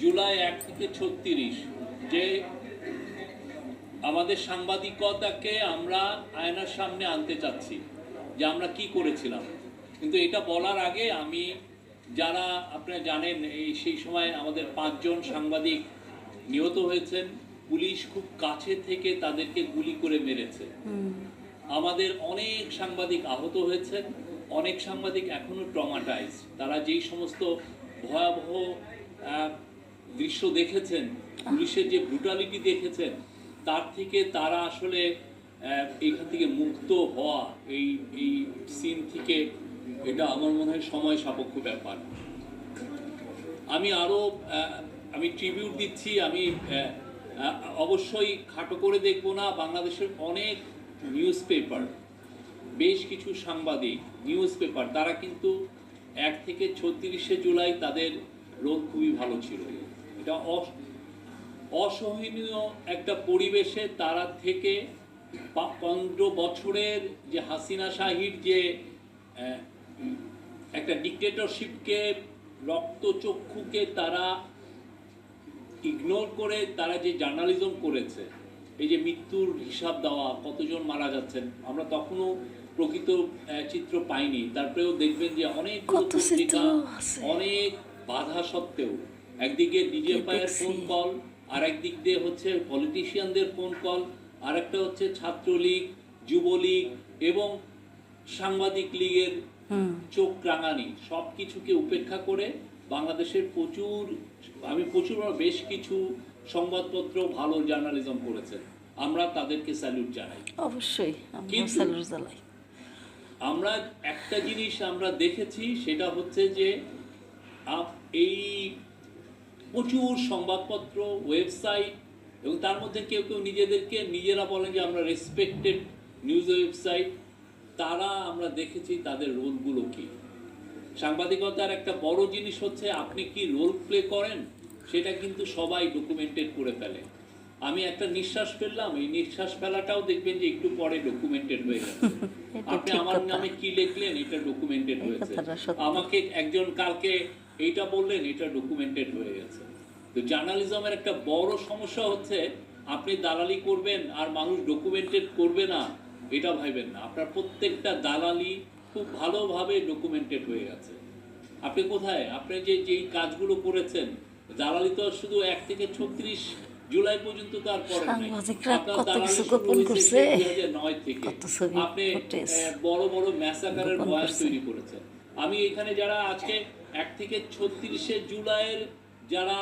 জুলাই 1 থেকে 36 যে আমাদের সাংবাদিকতাকে আমরা আয়নার সামনে আনতে চাচ্ছি যে আমরা কি করেছিলাম। কিন্তু এটা বলার আগে আমি, যারা আপনারা জানেন সেই সময় আমাদের 5 জন সাংবাদিক নিহত হয়েছেন, পুলিশ খুব কাছে থেকে তাদেরকে গুলি করে মেরেছে। আমাদের অনেক সাংবাদিক আহত হয়েছেন, অনেক সাংবাদিক এখনো ট্রমাটাইজ। তারা যেই সমস্ত ভয়াবহ দৃশ্য দেখেছেন, পুলিশের যে ব্রুটালিটি দেখেছেন, তার থেকে তারা আসলে এখান থেকে মুক্ত হওয়া, এই সিন থেকে, এটা আমার মনে হয় সময় সাপেক্ষ ব্যাপার। আমি ট্রিবিউট দিচ্ছি। আমি অবশ্যই খাটো করে দেখব না। বাংলাদেশের অনেক নিউজ পেপার, বেশ কিছু সাংবাদিক, নিউজ পেপার, তারা কিন্তু 1 থেকে 36 জুলাই তাদের রোল খুবই ভালো ছিল। এটা অসহনীয় একটা পরিবেশে তারা থেকে 15 বছরের যে হাসিনা শাহীর যে একটা ডিক্টেটরশিপকে, রক্তচক্ষুকে তারা ইগনোর করে তারা যে জার্নালিজম করেছে, এই যে মৃত্যুর হিসাব দেওয়া, কতজন মারা যাচ্ছেন, আমরা তখনও প্রকৃত চিত্র পাইনি। তারপরেও দেখবেন যে অনেক পত্রিকা অনেক বাধা সত্ত্বেও, একদিকে ডিজিএফআইয়ের ফোন কল, আর একদিক দিয়ে হচ্ছে পলিটিশিয়ানদের ফোন কল, আর একটা হচ্ছে ছাত্রলীগ, যুবলীগ এবং সাংবাদিক লীগের চোখ রাঙানি, সব কিছুকে উপেক্ষা করে বাংলাদেশের বেশ কিছু সংবাদপত্র ভালো জার্নালিজম করেছে। আমরা তাদেরকে স্যালুট জানাই। অবশ্যই আমরা একটা জিনিস আমরা দেখেছি, সেটা হচ্ছে যে এই প্রচুর সংবাদপত্র, ওয়েবসাইট, এবং তার মধ্যে কেউ কেউ নিজেরা বলেন যে আমরা রেসপেক্টেড নিউজ ওয়েবসাইট, তারা আমরা দেখেছি তাদের রোলগুলো কি। সাংবাদিকতার একটা বড় জিনিস হচ্ছে আপনি কি রোল প্লে করেন, সেটা কিন্তু সবাই ডকুমেন্টেড করে ফেলে। আমি একটা নিঃশ্বাস ফেললাম, এই নিঃশ্বাস ফেলাটাও দেখবেন যে একটু পরে ডকুমেন্টেড হয়ে গেছে। আপনি আমার নামে কি লিখলেন, এটা ডকুমেন্টেড হয়েছে। আমাকে একজন কালকে এইটা বললেন, এটা ডকুমেন্টেড হয়ে গেছে। তো জার্নালিজমের একটা বড় সমস্যা হচ্ছে আপনি দালালি করবেন আর মানুষ ডকুমেন্টেড করবে না, এটা ভাইবেন না। আপনার প্রত্যেকটা দালালি খুব ভালোভাবে ডকুমেন্টেড হয়ে গেছে। আপনি কোথায়, আপনি যেই কাজগুলো করেছেন, দালালি তো শুধু 1 থেকে 36 জুলাই পর্যন্ত তো আর করেন নাই। আপনার দালালি শুরু হয়েছে 2009 থেকে। আপনি বড় বড় ম্যাসাকারের বয়ান তৈরি করেছেন। আমি এখানে যারা আজকে 1 থেকে 36 জুলাইয়ের যারা